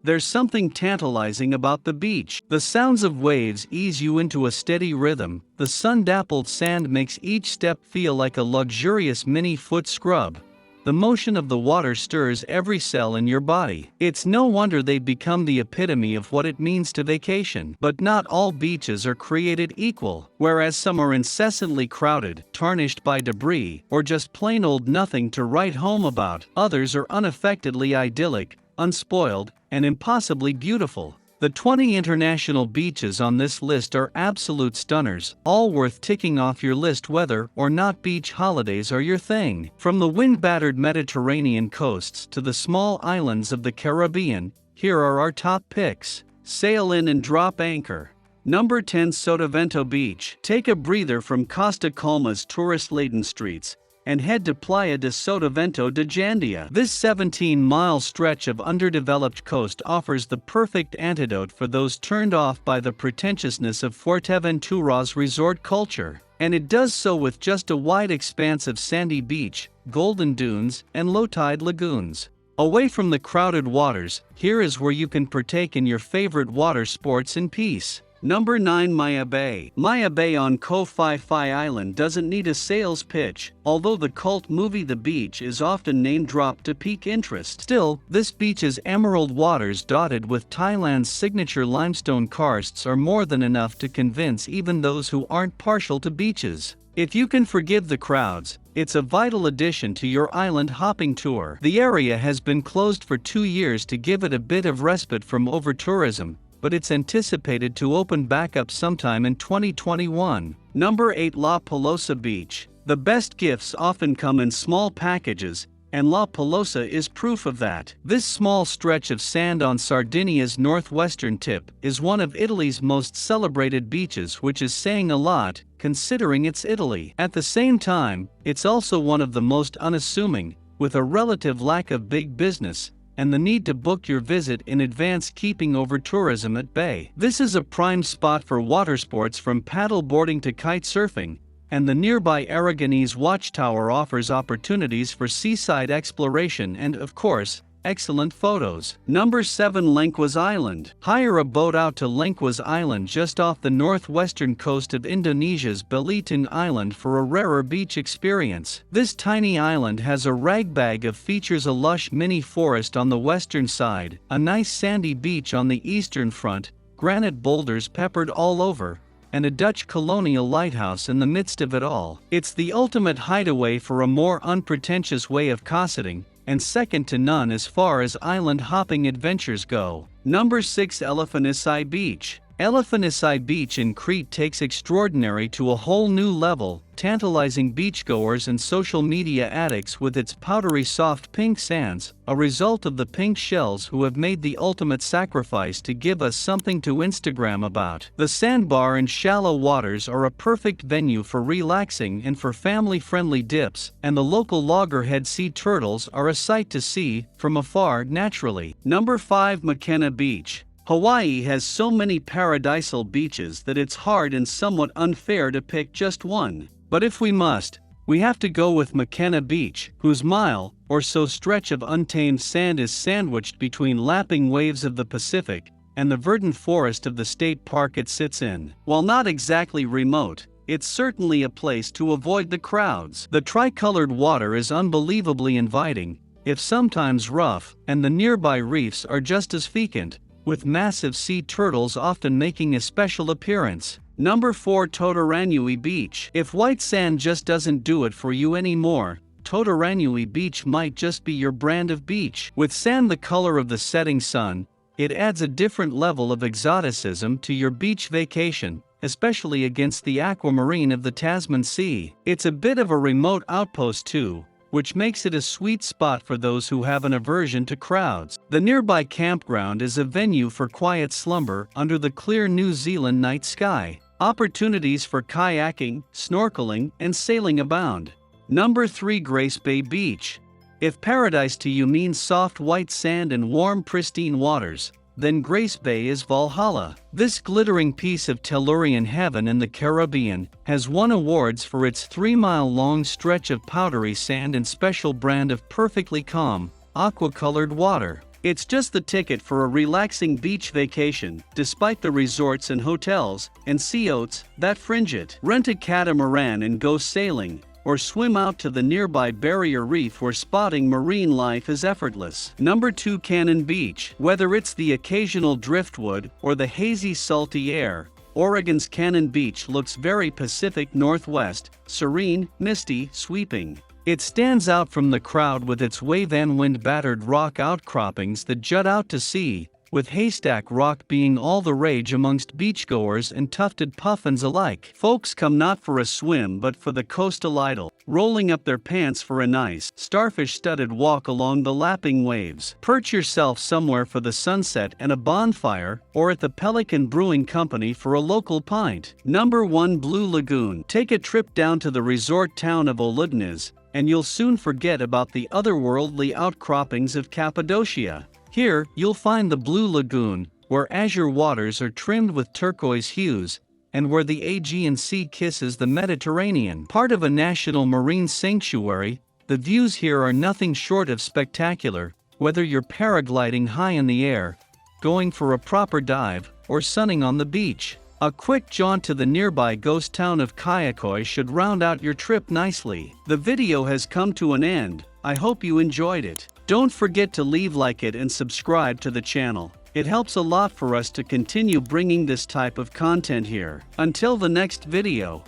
There's something tantalizing about the beach. The sounds of waves ease you into a steady rhythm. The sun-dappled sand makes each step feel like a luxurious mini-foot scrub. The motion of the water stirs every cell in your body. It's no wonder they've become the epitome of what it means to vacation. But not all beaches are created equal. Whereas some are incessantly crowded, tarnished by debris, or just plain old nothing to write home about, others are unaffectedly idyllic, unspoiled, and impossibly beautiful. The 20 international beaches on this list are absolute stunners, all worth ticking off your list whether or not beach holidays are your thing. From the wind-battered Mediterranean coasts to the small islands of the Caribbean, here are our top picks. Sail in and drop anchor. Number 10, SOTAVENTO Beach. Take a breather from Costa Calma's tourist-laden streets and head to Playa de SOTAVENTO de Jandia. This 17-mile stretch of underdeveloped coast offers the perfect antidote for those turned off by the pretentiousness of Fuerteventura's resort culture. And it does so with just a wide expanse of sandy beach, golden dunes, and low-tide lagoons. Away from the crowded waters, here is where you can partake in your favorite water sports in peace. Number 9, Maya Bay. Maya Bay on Koh Phi Phi Island doesn't need a sales pitch, although the cult movie The Beach is often name-dropped to pique interest. Still, this beach's emerald waters dotted with Thailand's signature limestone karsts are more than enough to convince even those who aren't partial to beaches. If you can forgive the crowds, it's a vital addition to your island hopping tour. The area has been closed for 2 years to give it a bit of respite from over-tourism, but it's anticipated to open back up sometime in 2021. Number 8, La Pelosa Beach. The best gifts often come in small packages, and La Pelosa is proof of that. This small stretch of sand on Sardinia's northwestern tip is one of Italy's most celebrated beaches, which is saying a lot, considering it's Italy. At the same time, it's also one of the most unassuming, with a relative lack of big business and the need to book your visit in advance, keeping over tourism at bay. This is a prime spot for water sports from paddle boarding to kite surfing, and the nearby Aragonese Watchtower offers opportunities for seaside exploration and, of course, excellent photos. Number 7, LENGKUAS Island. Hire a boat out to LENGKUAS Island just off the northwestern coast of Indonesia's Belitung Island for a rarer beach experience. This tiny island has a ragbag of features: a lush mini forest on the western side, a nice sandy beach on the eastern front, granite boulders peppered all over, and a Dutch colonial lighthouse in the midst of it all. It's the ultimate hideaway for a more unpretentious way of cosseting, and second to none as far as island hopping adventures go. Number 6, ELAFONISSI Beach. ELAFONISSI Beach in Crete takes extraordinary to a whole new level, tantalizing beachgoers and social media addicts with its powdery soft pink sands, a result of the pink shells who have made the ultimate sacrifice to give us something to Instagram about. The sandbar and shallow waters are a perfect venue for relaxing and for family-friendly dips, and the local loggerhead sea turtles are a sight to see from afar naturally. Number 5, MAKENA Beach. Hawaii has so many paradisal beaches that it's hard and somewhat unfair to pick just one. But if we must, we have to go with MAKENA Beach, whose mile or so stretch of untamed sand is sandwiched between lapping waves of the Pacific and the verdant forest of the state park it sits in. While not exactly remote, it's certainly a place to avoid the crowds. The tricolored water is unbelievably inviting, if sometimes rough, and the nearby reefs are just as fecund, with massive sea turtles often making a special appearance. Number 4, TOTARANUI Beach. If white sand just doesn't do it for you anymore, TOTARANUI Beach might just be your brand of beach. With sand the color of the setting sun, it adds a different level of exoticism to your beach vacation, especially against the aquamarine of the Tasman Sea. It's a bit of a remote outpost too, which makes it a sweet spot for those who have an aversion to crowds. The nearby campground is a venue for quiet slumber under the clear New Zealand night sky. Opportunities for kayaking, snorkeling, and sailing abound. Number 3, Grace Bay Beach. If paradise to you means soft white sand and warm pristine waters, then Grace Bay is Valhalla. This glittering piece of Tellurian heaven in the Caribbean has won awards for its 3-mile-long stretch of powdery sand and special brand of perfectly calm, aqua-colored water. It's just the ticket for a relaxing beach vacation, despite the resorts and hotels and sea oats that fringe it. Rent a catamaran and go sailing, or swim out to the nearby barrier reef where spotting marine life is effortless. Number 2, Cannon Beach. Whether it's the occasional driftwood or the hazy salty air, Oregon's Cannon Beach looks very Pacific Northwest, serene, misty, sweeping. It stands out from the crowd with its wave and wind-battered rock outcroppings that jut out to sea, with haystack rock being all the rage amongst beachgoers and tufted puffins alike. Folks come not for a swim but for the coastal idyll, rolling up their pants for a nice, starfish-studded walk along the lapping waves. Perch yourself somewhere for the sunset and a bonfire, or at the Pelican Brewing Company for a local pint. Number 1, Blue Lagoon. Take a trip down to the resort town of Oludness, and you'll soon forget about the otherworldly outcroppings of Cappadocia. Here, you'll find the Blue Lagoon, where azure waters are trimmed with turquoise hues, and where the Aegean Sea kisses the Mediterranean. Part of a national marine sanctuary, the views here are nothing short of spectacular, whether you're paragliding high in the air, going for a proper dive, or sunning on the beach. A quick jaunt to the nearby ghost town of Kayakoi should round out your trip nicely. The video has come to an end. I hope you enjoyed it. Don't forget to like it and subscribe to the channel. It helps a lot for us to continue bringing this type of content here. Until the next video.